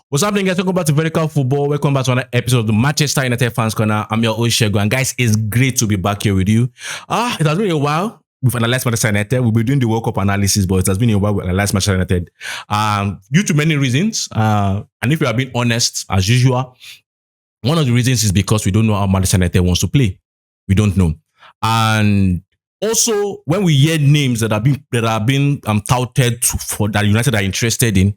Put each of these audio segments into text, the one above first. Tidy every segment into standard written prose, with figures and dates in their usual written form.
What's happening, guys? Welcome back to Vertical Football. Welcome back to another episode of the Manchester United Fans Corner. I'm your host, Shego. And guys, it's great to be back here with you. It has been a while. We've analyzed Manchester United. We'll be doing the World Cup analysis, but it has been a while we've analyzed Manchester United. Due to many reasons. And if we are being honest, as usual, one of the reasons is because we don't know how Manchester United wants to play. We don't know. And also, when we hear names that have been touted for that United are interested in,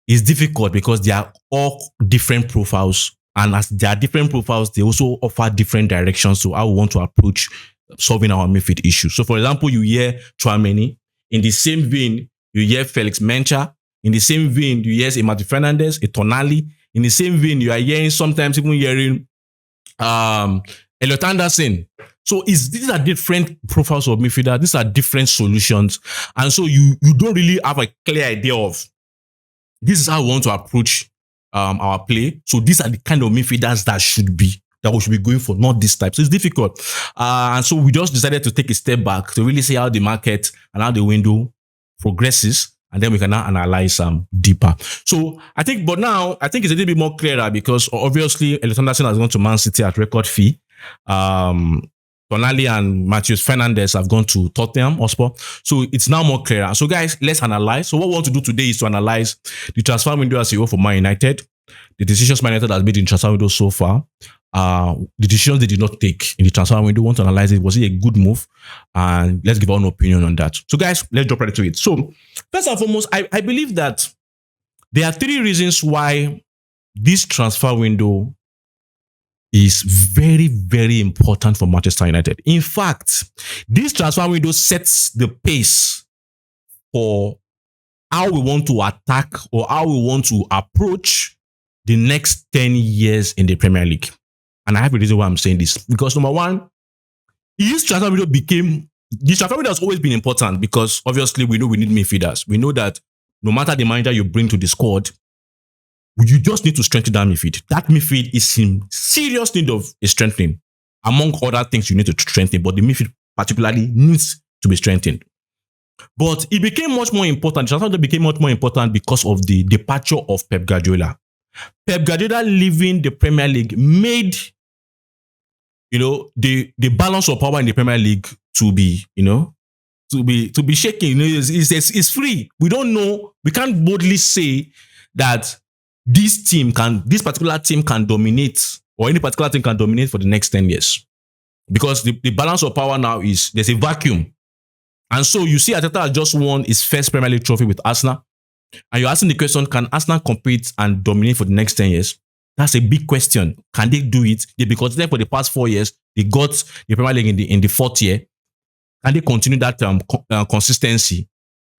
it's difficult because they are all different profiles. And as they are different profiles, they also offer different directions to how we want to approach solving our midfield issues. So, for example, you hear Tchouaméni. In the same vein, you hear Felix Mencha. In the same vein, you hear Mattia Fernandez, a Tonali. In the same vein, you are hearing sometimes even hearing Elliot Anderson. So these are different profiles of midfielder. These are different solutions. And so you don't really have a clear idea of this is how we want to approach our play. So these are the kind of midfielders that we should be going for, not this type. So it's difficult. And so we just decided to take a step back to really see how the market and how the window progresses. And then we can now analyze deeper. So I think it's a little bit more clearer because obviously Elliot Anderson has gone to Man City at record fee. Tonali and Mattia Fernandez have gone to Tottenham Hotspur. So it's now more clearer. So guys, let's analyze. So what we want to do today is to analyze the transfer window as a whole for Man United, the decisions Man United has made in transfer window so far, the decisions they did not take in the transfer window. We want to analyze it. Was it a good move? And let's give our own opinion on that. So guys, let's jump right into it. So first and foremost, I believe that there are three reasons why this transfer window is very, very important for Manchester United. In fact, this transfer window sets the pace for how we want to attack or how we want to approach the next 10 years in the Premier League. And I have a reason why I'm saying this. Because number one, this transfer window has always been important because obviously we know we need midfielders. We know that no matter the manager you bring to the squad, you just need to strengthen that midfield. That midfield is in serious need of a strengthening. Among other things you need to strengthen, but the midfield particularly needs to be strengthened. But it became much more important. The transfer became much more important because of the departure of Pep Guardiola. Pep Guardiola leaving the Premier League made, the balance of power in the Premier League to be shaking. It's free. We don't know. We can't boldly say that this particular team can dominate, or any particular team can dominate for the next 10 years. Because the balance of power now is, there's a vacuum. And so you see Arteta has just won his first Premier League trophy with Arsenal. And you're asking the question, can Arsenal compete and dominate for the next 10 years? That's a big question. Can they do it? Because for the past 4 years, they got the Premier League in the fourth year. Can they continue that consistency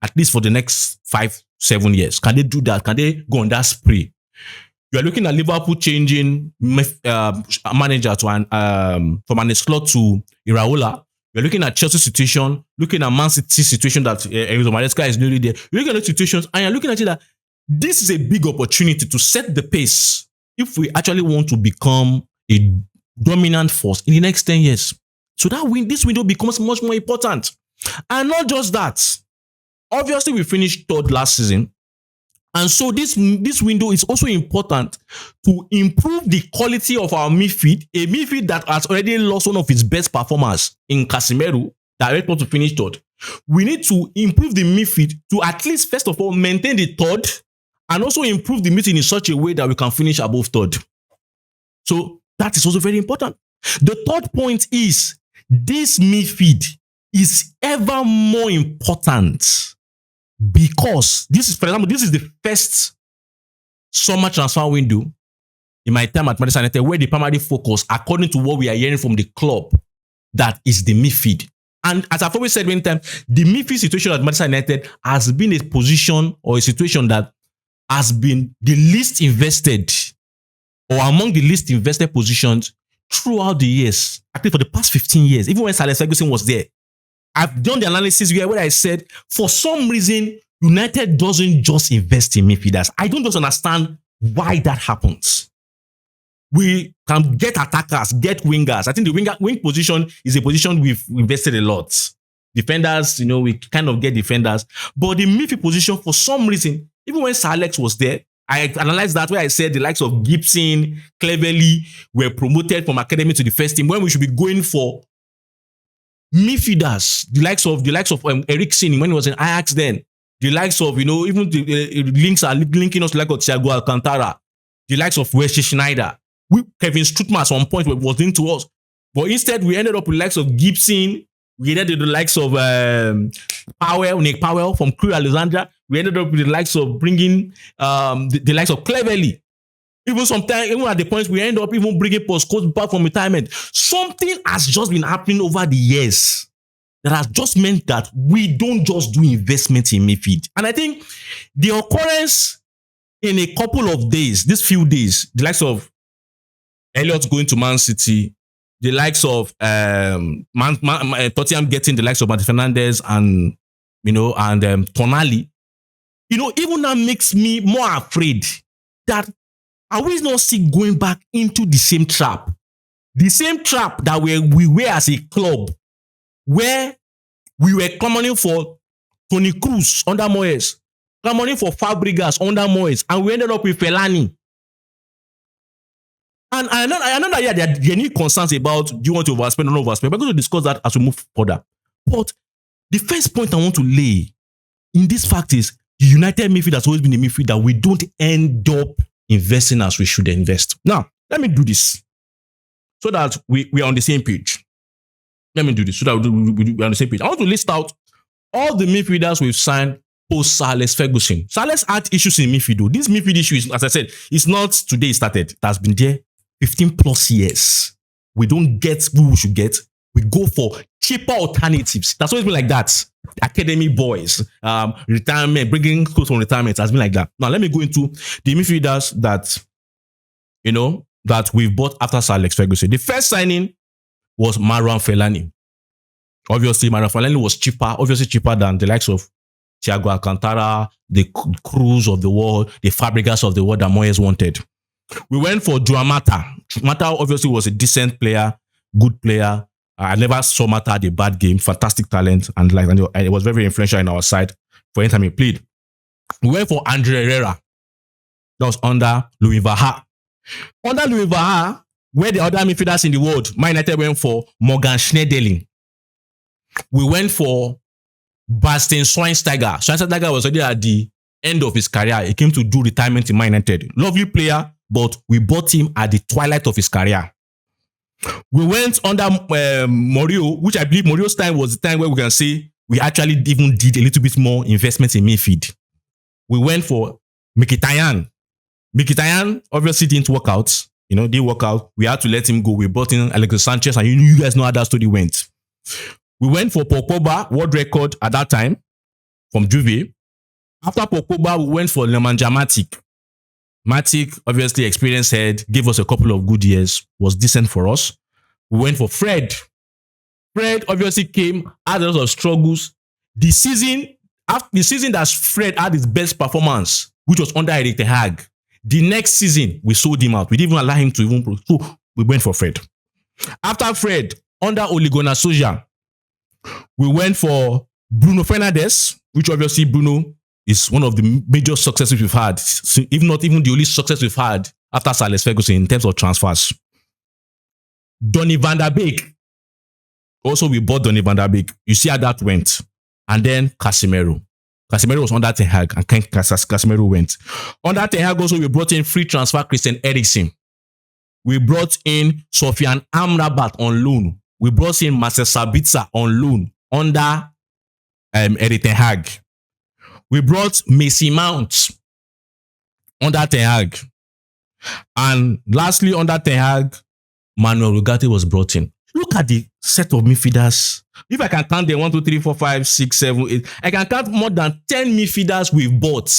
at least for the next 5-7 years? Can they do that? Can they go on that spree? You are looking at Liverpool changing manager from an Slot to Iraola. You're looking at Chelsea situation, looking at Man City situation that Enzo Maresca is nearly there. You're looking at those situations and you're looking at it that this is a big opportunity to set the pace if we actually want to become a dominant force in the next 10 years. So this window becomes much more important. And not just that. Obviously, we finished third last season. And so this window is also important to improve the quality of our midfield, a midfield that has already lost one of its best performers in Casemiro, directly to finish third. We need to improve the midfield to at least, first of all, maintain the third and also improve the midfield in such a way that we can finish above third. So that is also very important. The third point is this midfield is ever more important. Because this is the first summer transfer window in my time at Manchester United where the primary focus, according to what we are hearing from the club, that is the midfield. And as I've always said many times, the midfield situation at Manchester United has been a position or a situation that has been the least invested or among the least invested positions throughout the years, actually for the past 15 years, even when Sir Alex Ferguson was there. I've done the analysis where I said, for some reason, United doesn't just invest in midfielders. I don't just understand why that happens. We can get attackers, get wingers. I think the wing position is a position we've invested a lot. Defenders, we kind of get defenders. But the midfield position, for some reason, even when Sir Alex was there, I analyzed that where I said the likes of Gibson, Cleverley were promoted from academy to the first team when we should be going for midfielders, the likes of Eriksen when he was in Ajax then, the likes of, even the links are linking us to like Thiago Alcantara, the likes of Wesley Schneider. Kevin Strootman at one point was linked to us. But instead, we ended up with the likes of Gibson. We ended up with the likes of Nick Powell from Crew Alexandra. We ended up with the likes of bringing the likes of Cleverley. Even sometimes, even at the point we end up even bringing Postcodes back from retirement. Something has just been happening over the years that has just meant that we don't just do investment in midfield. And I think the occurrence in a couple of days, these few days, the likes of Elliott going to Man City, the likes of Tottenham getting the likes of Mattia Fernandez and Tonali, even that makes me more afraid that are we not still going back into the same trap that we were as a club, where we were clamoring for Toni Kroos under Moyes, clamoring for Fabregas under Moyes, and we ended up with Fellaini. And I know that there are any concerns about do you want to overspend or not overspend. We're going to discuss that as we move further. But the first point I want to lay in this fact is the United midfield has always been a midfield that we don't end up investing as we should invest. Now, let me do this so that we are on the same page. Let me do this so that we're on the same page. I want to list out all the midfielders we've signed post Sir Alex Ferguson. Sir Alex had issues in midfield. This midfield issue is, as I said, it's not today it started. It has been there 15 plus years. We don't get who we should get. We go for cheaper alternatives. That's always been like that. Academy boys, retirement, bringing close from retirement has been like that. Now, let me go into the midfielders that, that we've bought after Sir Alex Ferguson. The first signing was Marouane Fellaini. Obviously, Marouane Fellaini was cheaper than the likes of Thiago Alcantara, the Kroos of the world, the Fabregas of the world that Moyes wanted. We went for Juan Mata. Mata obviously was a decent player, good player. I never saw Mata at a bad game, fantastic talent, and it was very influential in our side for any time he played. We went for Andre Herrera. That was under Louis van Gaal. Under Louis van Gaal, where the other midfielders in the world, Man United went for Morgan Schneiderlin. We went for Bastian Schweinsteiger. Schweinsteiger was already at the end of his career. He came to do retirement in Man United. Lovely player, but we bought him at the twilight of his career. We went under Mourinho, which I believe Mourinho's time was the time where we can say we actually even did a little bit more investment in midfield. We went for Mkhitaryan. Mkhitaryan obviously didn't work out. Didn't work out. We had to let him go. We brought in Alexis Sanchez, and you guys know how that story went. We went for Paul Pogba, world record at that time, from Juve. After Paul Pogba, we went for Nemanja Matic. Matic, obviously experienced head, gave us a couple of good years, was decent for us. We went for Fred. Fred obviously came, had a lot of struggles. The season that Fred had his best performance, which was under Erik ten Hag, the next season, we sold him out. We didn't even allow him to even pro. So we went for Fred. After Fred, under Ole Gunnar Solskjaer, we went for Bruno Fernandes, which obviously Bruno is one of the major successes we've had, if not even the only success we've had after Sir Alex Ferguson in terms of transfers. Donny van der Beek. Also, we bought Donny van der Beek. You see how that went. And then Casemiro. Casemiro was under Ten Hag, and Casemiro went. Under Ten Hag also, we brought in free transfer Christian Eriksen. We brought in Sofian Amrabat on loan. We brought in Marcel Sabitzer on loan under Erik ten Hag. We brought Mason Mount under Ten Hag. And lastly, under Ten Hag, Manuel Ugarte was brought in. Look at the set of midfielders. If I can count them 1, 2, 3, 4, 5, 6, 7, 8, I can count more than 10 midfielders we've bought.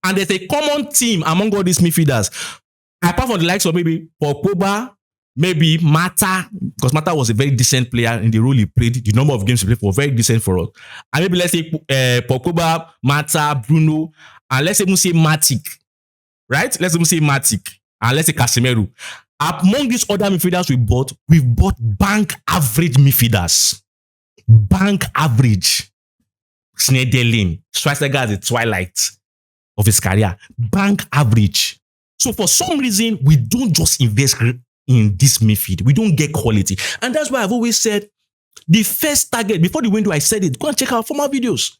And there's a common theme among all these midfielders. Apart from the likes of maybe Paul Pogba, maybe Mata, because Mata was a very decent player in the role he played. The number of games he played for very decent for us. And maybe let's say Paul Pogba, Mata, Bruno, and let's even say Matic. Right? Let's even say Matic. And let's say Casemiro. Among these other midfielders we've bought bank average midfielders. Bank average. Schneiderlin. Schweinsteiger at the twilight. of his career. Bank average. So for some reason, we don't just invest in this midfield. We don't get quality. And that's why I've always said the first target, before the window, I said it, go and check out former videos,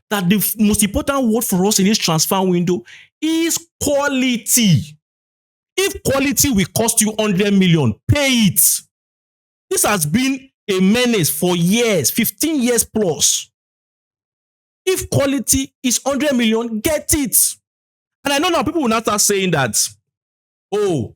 that the most important word for us in this transfer window is quality. If quality will cost you 100 million, pay it. This has been a menace for years, 15 years plus. If quality is 100 million, get it. And I know now people will now start saying that, oh,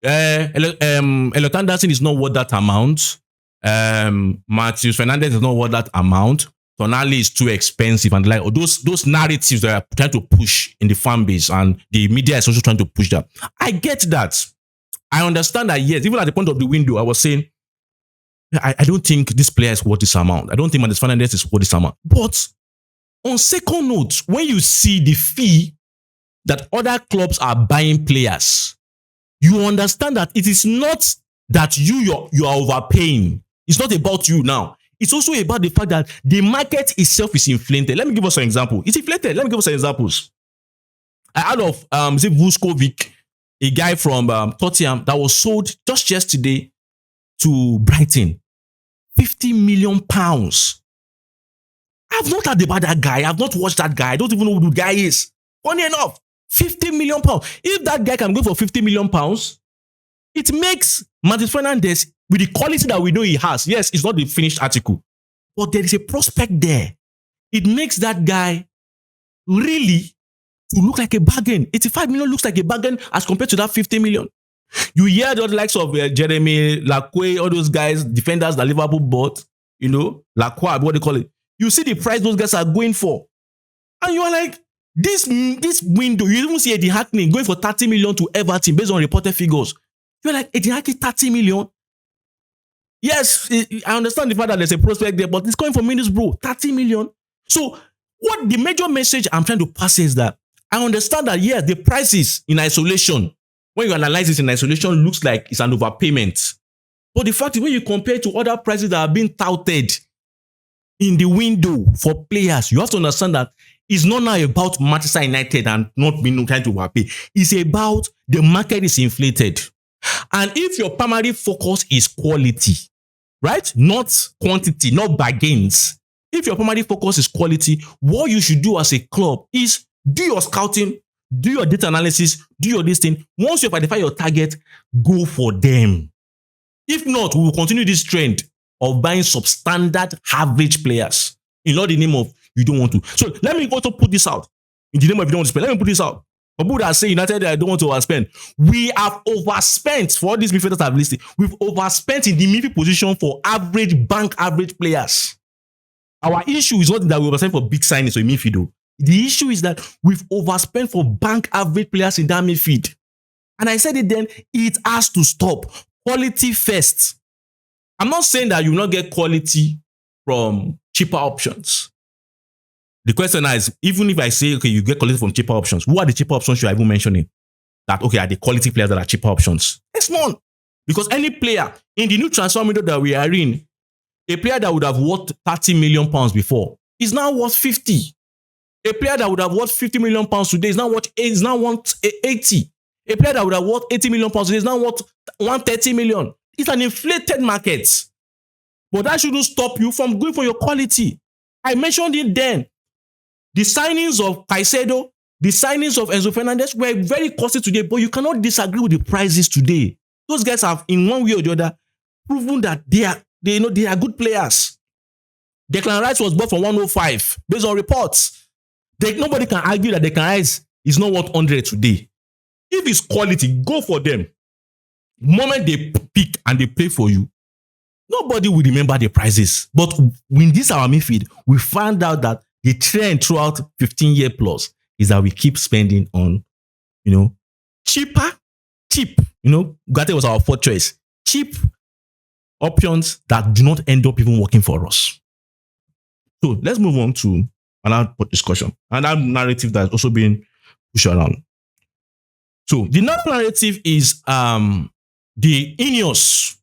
Elliot Anderson is not worth that amount. Mattia Fernandez is not worth that amount. Tonali is too expensive, and like those narratives that are trying to push in the fan base, and the media is also trying to push that. I get that. I understand that, yes, even at the point of the window, I was saying, I don't think this player is worth this amount. I don't think Mattia Fernandez is worth this amount. But on second note, when you see the fee that other clubs are buying players, you understand that it is not that you are overpaying. It's not about you now. It's also about the fact that the market itself is inflated. Let me give us an example. It's inflated. Let me give us some examples. I heard of Vuskovic, a guy from Tottenham that was sold just yesterday to Brighton. £50 million. I've not heard about that guy. I've not watched that guy. I don't even know who the guy is. Funny enough, £50 million. If that guy can go for £50 million, it makes Mattia Fernandez, with the quality that we know he has, yes, it's not the finished article, but there is a prospect there. It makes that guy really to look like a bargain. 85 million looks like a bargain as compared to that 50 million. You hear the likes of Jeremy, Lacroix, all those guys, defenders that Liverpool bought, Lacroix, what they call it. You see the price those guys are going for. And you are like, this window, you even see Eddie Hackney going for 30 million to Everton based on reported figures. You're like, Eddie Hackney, 30 million? Yes, I understand the fact that there's a prospect there, but it's coming from Middlesbrough, 30 million. So what the major message I'm trying to pass is that I understand that, yes, the prices in isolation, when you analyze it in isolation, looks like it's an overpayment. But the fact is, when you compare to other prices that are being touted in the window for players, you have to understand that it's not now about Manchester United and not being trying to overpay. It's about the market is inflated. And if your primary focus is quality, right? Not quantity, not bargains. If your primary focus is quality, what you should do as a club is do your scouting, do your data analysis, do your listing. Once you identify your target, go for them. If not, we will continue this trend of buying substandard average players in all the name of you don't want to. So let me also put this out. In the name of you don't want to spend, let me put this out. People that say United, I don't want to overspend. We have overspent for all these midfielders I've listed. We've overspent in the midfield position for bank average players. Our issue is not that we overspent for big signings or midfield. The issue is that we've overspent for bank average players in that midfield. And I said it then, it has to stop. Quality first. I'm not saying that you will not get quality from cheaper options. The question is, even if I say, okay, you get quality from cheaper options, who are the cheaper options you are even mentioning? That, okay, are the quality players that are cheaper options? It's none. Because any player in the new transfer window that we are in, a player that would have worth 30 million pounds before is now worth 50. A player that would have worth 50 million pounds today is now worth 80. A player that would have worth 80 million pounds today is now worth 130 million. It's an inflated market. But that shouldn't stop you from going for your quality. I mentioned it then. The signings of Caicedo, the signings of Enzo Fernandez were very costly today, but you cannot disagree with the prices today. Those guys have, in one way or the other, proven that they are good players. Declan Rice was bought for 105 based on reports. Nobody can argue that Declan Rice is not worth 100 today. If it's quality, go for them. The moment they pick and they play for you, nobody will remember the prices. But in this our midfield, we found out that the trend throughout 15 years plus is that we keep spending on, cheap. Ugarte was our fourth choice. Cheap options that do not end up even working for us. So let's move on to another discussion. Another narrative that's also being pushed around. So the narrative is the INEOS,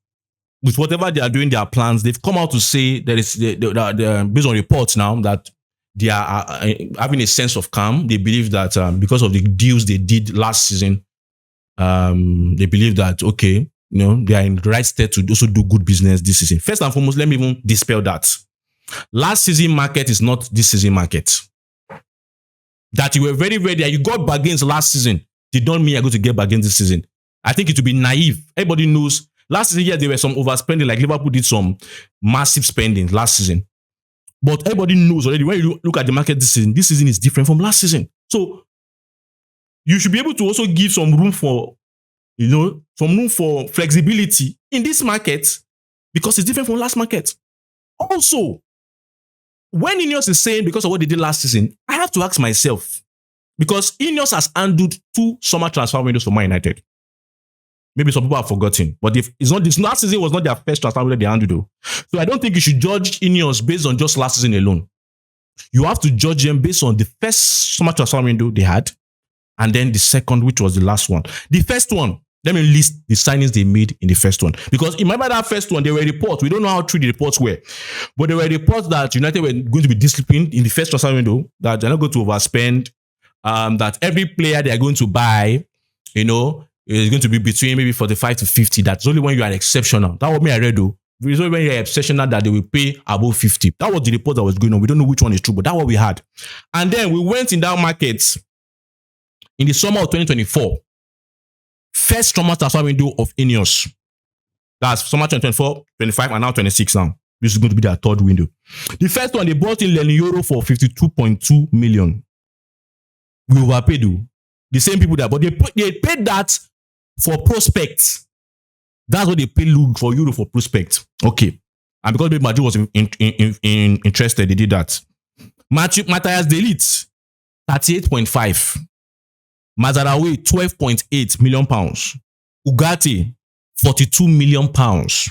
with whatever they are doing, their plans, they've come out to say there is based on reports now that they are having a sense of calm. They believe that because of the deals they did last season, they believe that, okay, they are in the right state to also do good business this season. First and foremost, let me even dispel that. Last season market is not this season market. That you were very ready and you got bargains last season did not mean you're going to get bargains this season. I think it would be naive. Everybody knows last season, yeah, there were some overspending, like Liverpool did some massive spending last season. But everybody knows already when you look at the market this season is different from last season. So you should be able to also give some room for, flexibility in this market because it's different from last market. Also, when INEOS is saying because of what they did last season, I have to ask myself, because INEOS has handled 2 summer transfer windows for Man United. Maybe some people have forgotten, but this last season was not their first transfer window they handled though. So I don't think you should judge INEOS based on just last season alone. You have to judge them based on the first summer transfer window they had, and then the second, which was the last one. The first one, let me list the signings they made in the first one. Because remember that first one, there were reports. We don't know how true the reports were. But there were reports that United were going to be disciplined in the first transfer window, that they're not going to overspend, that every player they are going to buy, is going to be between maybe 45 to 50. That's only when you are exceptional. That was me I read though. It's only when you are exceptional that they will pay above 50. That was the report that was going on. We don't know which one is true, but that's what we had. And then we went in that market in the summer of 2024. First summer transfer window of INEOS. That's summer 2024, 25, and now 26 now. This is going to be their third window. The first one, they bought in Euro for 52.2 million. We overpaid though. The same people that, but they paid that for prospects. That's what they paid for Euro for prospects. Okay. And because Madrid was interested, they did that. Matthias de Ligt, 38.5. Mazaraoui, 12.8 million pounds. Ugarte, 42 million pounds.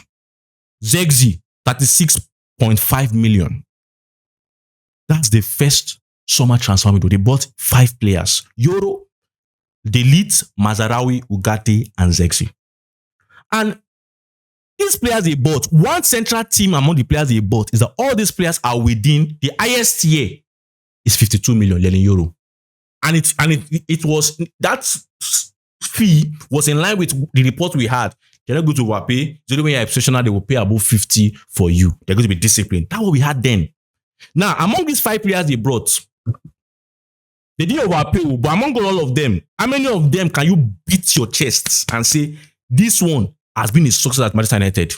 Zirkzee, 36.5 million. That's the first summer transfer window. They bought 5 players. Euro, de Ligt, Mazaraoui, Ugarte, and Zirkzee. And these players they bought, one central theme among the players they bought is that all these players are within the highest tier is 52 million euro. And it was, that fee was in line with the report we had. They're not going to overpay. The only way you're exceptional, they will pay above 50 for you. They're going to be disciplined. That's what we had then. Now, among these 5 players they brought, they didn't overpay, but among all of them, how many of them can you beat your chest and say, this one has been a success at Manchester United?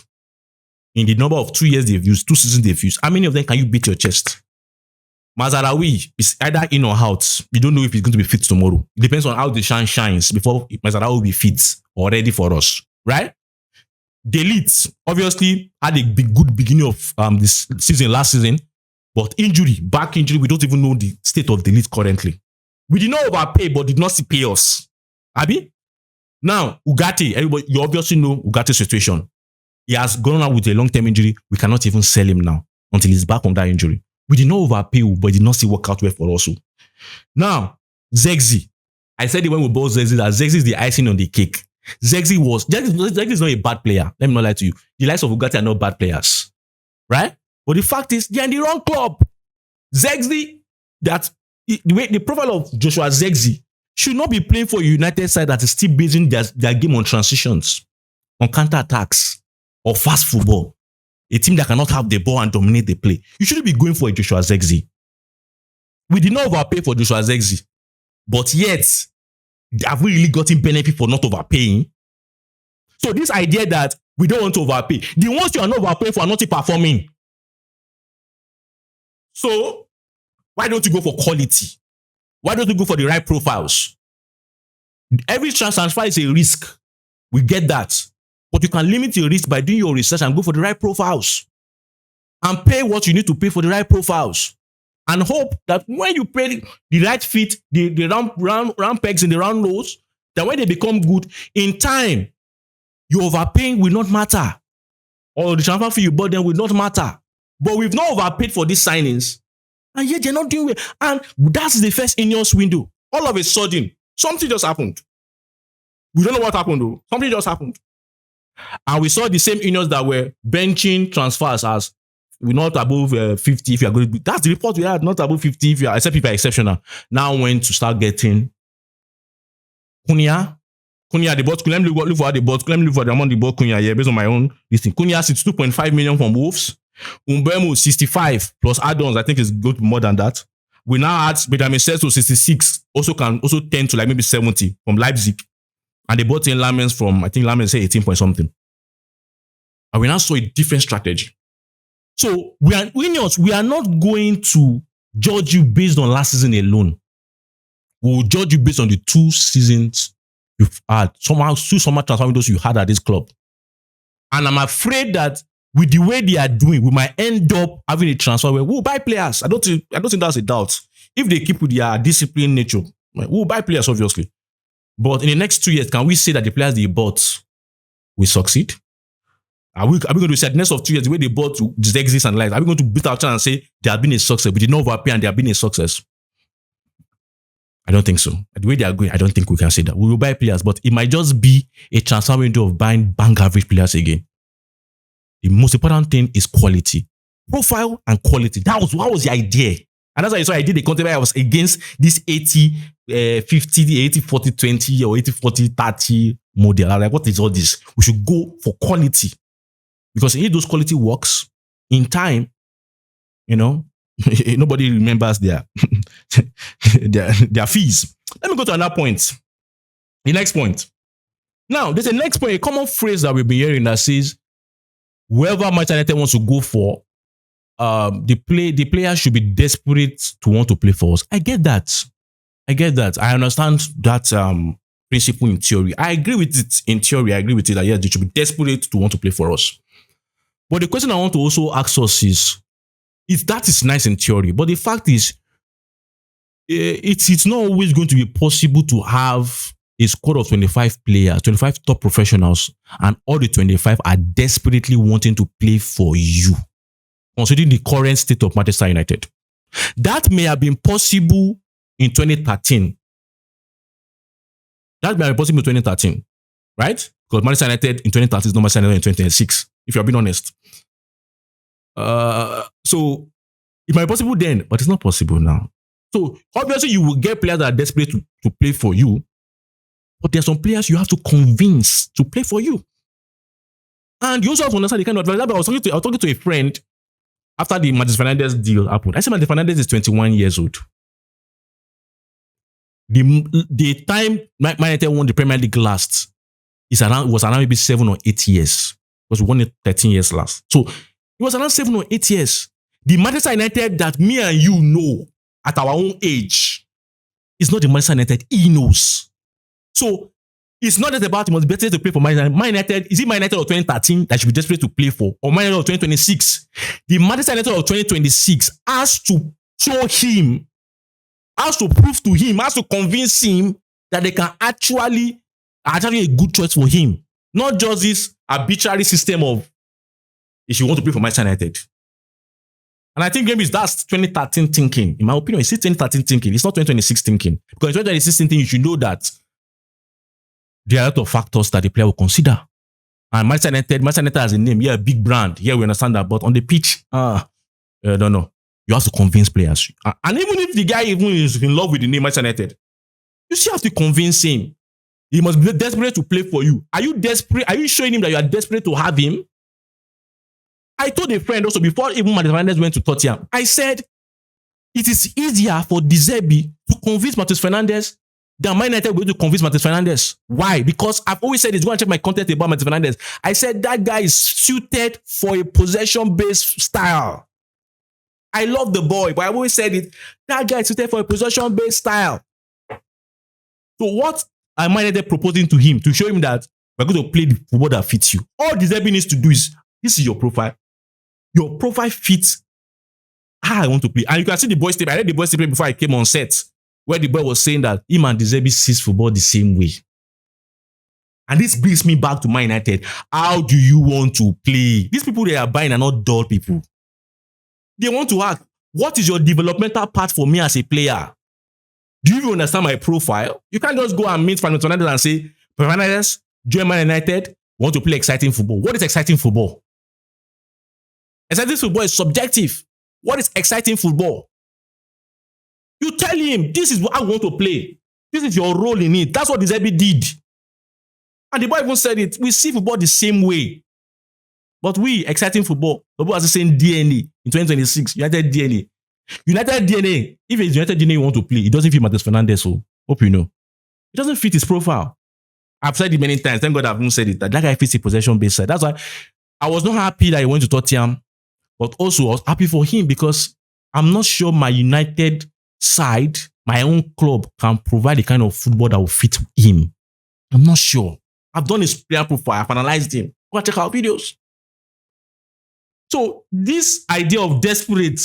In the number of 2 years they've used, 2 seasons they've used, how many of them can you beat your chest? Mazaraoui is either in or out. You don't know if he's going to be fit tomorrow. It depends on how the sun shines before Mazaraoui will be fit or ready for us, right? De Ligt obviously had a good beginning of this season, last season, but back injury, we don't even know the state of De Ligt currently. We did not overpay, but did not see pay us. Abi? Now, Ugarte, everybody, you obviously know Ugarte's situation. He has gone out with a long-term injury. We cannot even sell him now until he's back from that injury. We did not overpay, but did not see work out well for us. Now, Zirkzee. I said it when we bought Zirkzee that Zirkzee is the icing on the cake. Zirkzee is not a bad player. Let me not lie to you. The likes of Ugarte are not bad players. Right? But the fact is, they're in the wrong club. Zirkzee, the profile of Joshua Zirkzee should not be playing for a United side that is still basing their game on transitions, on counter-attacks, or fast football. A team that cannot have the ball and dominate the play. You shouldn't be going for a Joshua Zirkzee. We did not overpay for Joshua Zirkzee. But yet, have we really gotten benefit for not overpaying? So this idea that we don't want to overpay, the ones you are not overpaying for are not performing. So, why don't you go for quality? Why don't you go for the right profiles? Every transfer is a risk. We get that. But you can limit your risk by doing your research and go for the right profiles. And pay what you need to pay for the right profiles. And hope that when you pay the right fit, the round pegs in the round nose, that when they become good, in time, your overpaying will not matter. Or the transfer fee you bought them will not matter. But we've not overpaid for these signings. And yet they're not doing well. And that's the first INEOS window. All of a sudden, something just happened. We don't know what happened though. Something just happened. And we saw the same INEOS that were benching transfers as we're not above 50 if you are going to be. That's the report we had, not above 50 if you are, except if you are exceptional. Now when to start getting Cunha, the bought. Let me look for the bought. Let me look for the amount they bought Cunha here based on my own listing. Cunha is 2.5 million from Wolves. Mbeumo 65 plus add-ons. I think it's good more than that. We now add Benjamin Sesko 66. Also tend to like maybe 70 from Leipzig. And they bought in Lamens from, I think Lamens say 18 point something. And we now saw a different strategy. So we are not going to judge you based on last season alone. We will judge you based on the 2 seasons you've had. Somehow 2 summer transfer windows you had at this club. And I'm afraid that with the way they are doing, we might end up having a transfer where we'll buy players. I don't think that's a doubt. If they keep with their disciplined nature, we'll buy players, obviously. But in the next 2 years, can we say that the players they bought will succeed? Are we going to say at the next of 2 years, the way they bought Zirkzee and Light, are we going to beat our chance and say they have been a success? We did not overpay and they have been a success. I don't think so. The way they are going, I don't think we can say that. We will buy players, but it might just be a transfer window of buying bank average players again. The most important thing is quality. Profile and quality. That was the idea. And that's why you saw I did the content where I was against this 80, 50, 80, 40, 20 or 80, 40, 30 model. I was like, what is all this? We should go for quality. Because if those quality works, in time, nobody remembers their fees. Let me go to another point. The next point. Now, there's a next point, a common phrase that we've been hearing that says, whoever Manchester United wants to go for, the player should be desperate to want to play for us. I get that. I understand that principle in theory. I agree with it in theory. I agree with it that yes, they should be desperate to want to play for us. But the question I want to also ask us is that is nice in theory, but the fact is, it's not always going to be possible to have a squad of 25 players, 25 top professionals, and all the 25 are desperately wanting to play for you, considering the current state of Manchester United. That may have been possible in 2013. That may have been possible in 2013, right? Because Manchester United in 2013 is not Manchester United in 2026, if you're being honest. So it might be possible then, but it's not possible now. So obviously you will get players that are desperate to play for you, but there are some players you have to convince to play for you. And you also have to understand the kind of advice. I was talking to a friend after the Mattia Fernandez deal happened. I said Mattia Fernandez is 21 years old. The time Man United won the Premier League last was around maybe 7 or 8 years. Because we won it 13 years last. So it was around 7 or 8 years. The Manchester United that me and you know at our own age is not the Manchester United he knows. So it's not just about he must be desperate to play for Man United. Is it Man United of 2013 that should be desperate to play for? Or Man United of 2026? The Manchester United of 2026 has to show him, has to prove to him, has to convince him that they can actually a good choice for him. Not just this arbitrary system of if you want to play for Manchester United. And I think maybe that's 2013 thinking. In my opinion, it's 2013 thinking. It's not 2026 thinking. Because in 2026 thinking, you should know that there are a lot of factors that the player will consider. And Manchester United has a name. Yeah, a big brand. Yeah, we understand that. But on the pitch, I don't know. You have to convince players. And even if the guy even is in love with the name Manchester United, you still have to convince him. He must be desperate to play for you. Are you desperate? Are you showing him that you are desperate to have him? I told a friend also before even Mattia Fernandez went to Tottenham, I said it is easier for Zirkzee to convince Mattia Fernandez than Man United going to convince Mattia Fernandez. Why? Because I've always said this. Go and check my content about Mattia Fernandez. I said that guy is suited for a possession-based style. I love the boy, but I've always said it. That guy is suited for a possession-based style. So what am I proposing to him to show him that we're going to play the football that fits you? All Zirkzee needs to do is, this is your profile. Your profile fits how I want to play. And you can see the boy statement. I read the boy statement before I came on set, where the boy was saying that him and Zirkzee sees football the same way. And this brings me back to Man United. How do you want to play? These people they are buying are not dull people. They want to ask, what is your developmental path for me as a player? Do you even understand my profile? You can't just go and meet Fernandez and say, Fernandez, join Man United, want to play exciting football. What is exciting football? Exciting football is subjective. What is exciting football? You tell him, this is what I want to play. This is your role in it. That's what Zirkzee did. And the boy even said it. We see football the same way. But we, exciting football, football has the same DNA in 2026. United DNA. United DNA, if it's United DNA you want to play, it doesn't fit Mattia Fernandez. So, hope you know. It doesn't fit his profile. I've said it many times. Thank God I've even said it. That guy fits a possession-based side. That's why I was not happy that he went to Tottenham, but also I was happy for him because I'm not sure my United side, my own club, can provide the kind of football that will fit him. I'm not sure. I've done his player profile. I've analyzed him. Go and check our videos. So this idea of desperate,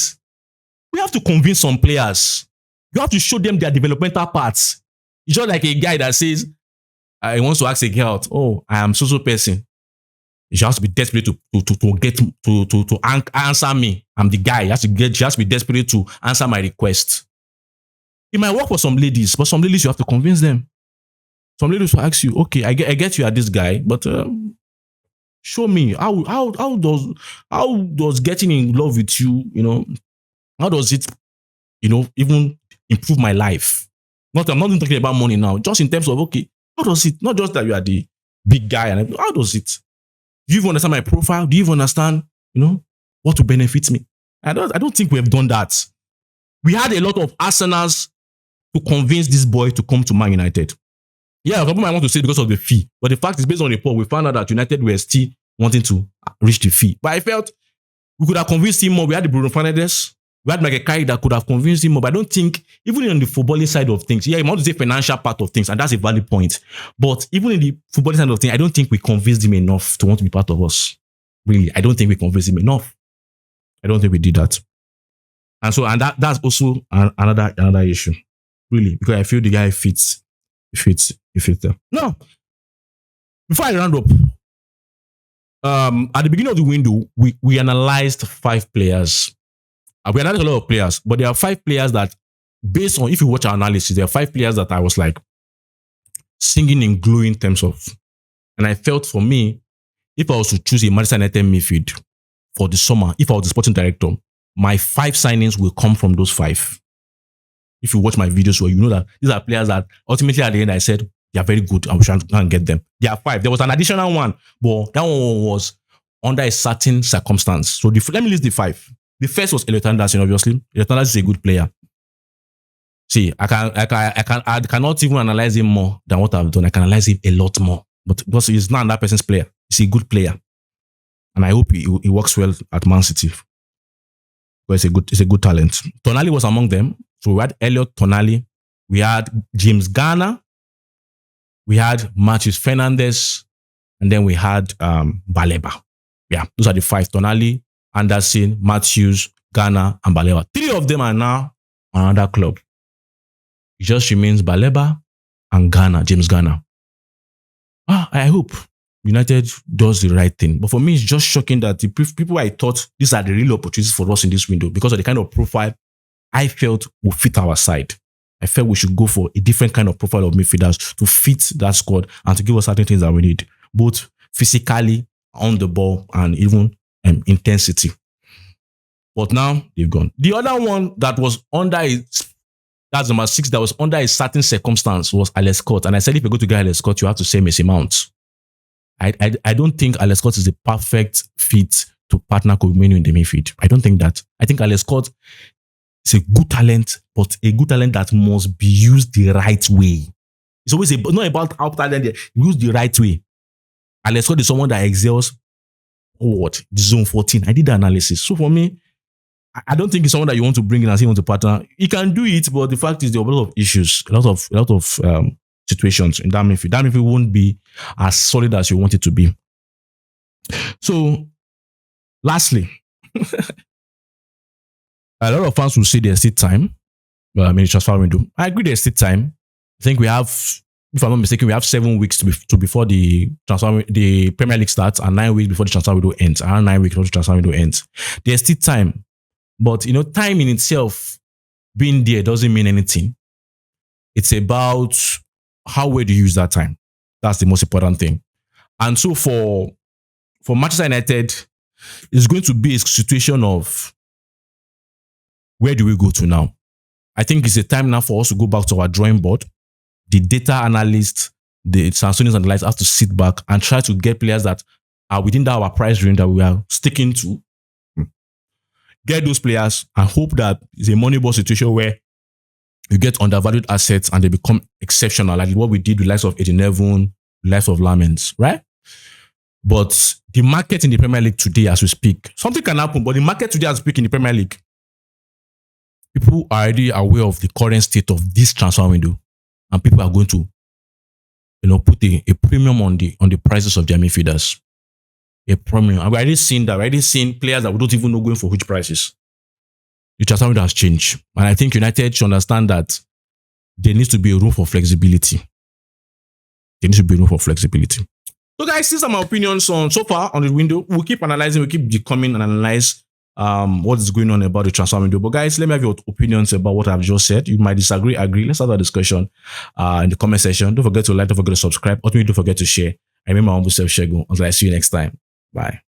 we have to convince some players. You have to show them their developmental parts. It's just like a guy that says, he wants to ask a girl out, oh, I am so person. She has to be desperate to answer me. I'm the guy. She has to be desperate to answer my request. It might work for some ladies, but some ladies you have to convince them. Some ladies will ask you, okay, I get you are this guy, but show me how does getting in love with you, how does it, even improve my life? I'm not even talking about money now, just in terms of, okay, how does it, not just that you are the big guy, and how does it? Do you even understand my profile? Do you even understand, what will benefit me? I don't think we have done that. We had a lot of arsenals to convince this boy to come to Man United. Yeah, some people might want to say because of the fee, but the fact is, based on the report, we found out that United were still wanting to reach the fee. But I felt we could have convinced him more. We had the Bruno Fernandes, we had Michael Carrick that could have convinced him more. But I don't think, even on the footballing side of things, you want to say financial part of things, and that's a valid point. But even in the footballing side of things, I don't think we convinced him enough to want to be part of us. Really, I don't think we convinced him enough. I don't think we did that. And that's also another issue, really, because I feel the guy fits there. Now, before I round up, at the beginning of the window, we analyzed 5 players. We analyzed a lot of players, but there are 5 players that, based on, if you watch our analysis, there are 5 players that I was like singing in glowing terms of. And I felt, for me, if I was to choose a Manchester United midfield for the summer, if I was the sporting director, my 5 signings will come from those 5. If you watch my videos, well, you know that these are players that ultimately at the end I said, they are very good and we should try and get them. There are 5. There was an additional one, but that one was under a certain circumstance. So let me list the 5. The first was Elliot Anderson, obviously. Elliot Anderson is a good player. See, I cannot even analyze him more than what I've done. I can analyze him a lot more. But because he's not that person's player, he's a good player. And I hope he works well at Man City. But it's a good talent. Tonali was among them. So we had Elliot, Tonali, we had James Garner, we had Mattia Fernandez, and then we had Baleba. Yeah, those are the 5. Tonali, Anderson, Matthews, Garner, and Baleba. 3 of them are now on another club. It just remains Baleba and Garner, James Garner. I hope United does the right thing. But for me, it's just shocking that the people I thought these are the real opportunities for us in this window because of the kind of profile I felt will fit our side. I felt we should go for a different kind of profile of midfielders to fit that squad and to give us certain things that we need, both physically, on the ball, and even intensity. But now they've gone. The other one that was that's number 6, that was under a certain circumstance was Alex Scott. And I said, if you go to get Alex Scott, you have to say Mason Mount. I don't think Alex Scott is the perfect fit to partner Kobe Mainoo in the midfield. I don't think that. I think Alex Scott is a good talent, but a good talent that must be used the right way. It's always not about how talent, used the right way. Alex Scott is someone that excels the zone 14. I did the analysis. So for me, I don't think it's someone that you want to bring in and say you want to partner. He can do it, but the fact is there are a lot of issues, a lot of situations in that midfield. That midfield won't be as solid as you want it to be. So, lastly, a lot of fans will say there's still time. Well, transfer window. I agree there's still time. I think we have, if I'm not mistaken, we have 7 weeks to before the Premier League starts and 9 weeks before the transfer window ends. Around 9 weeks before the transfer window ends. There's still time. But, time in itself being there doesn't mean anything. It's about how well do you use that time. That's the most important thing. And so for Manchester United, it's going to be a situation of where do we go to now? I think it's a time now for us to go back to our drawing board. The data analysts, the Samsonians and the likes have to sit back and try to get players that are within our price range that we are sticking to. Get those players and hope that it's a Moneyball situation where you get undervalued assets and they become exceptional, like what we did with the likes of 11, the likes of Lamens, right? But the market in the Premier League today, as we speak, something can happen, but the market today, as we speak in the Premier League, people are already aware of the current state of this transfer window, and people are going to, put a premium on the prices of their midfielders. A premium. And we're already seeing that. We're already seeing players that we don't even know going for which prices. The transfer window has changed. And I think United should understand that there needs to be a room for flexibility. There needs to be a room for flexibility. So guys, these are my opinions on so far on the window. We'll keep analyzing, we'll keep coming and analyze what is going on about the transfer window. But guys, let me have your opinions about what I've just said. You might disagree, agree. Let's have a discussion in the comment section. Don't forget to like, don't forget to subscribe. Ultimately, don't forget to share. I remember my humble self, Shego. Until I see you next time. Bye.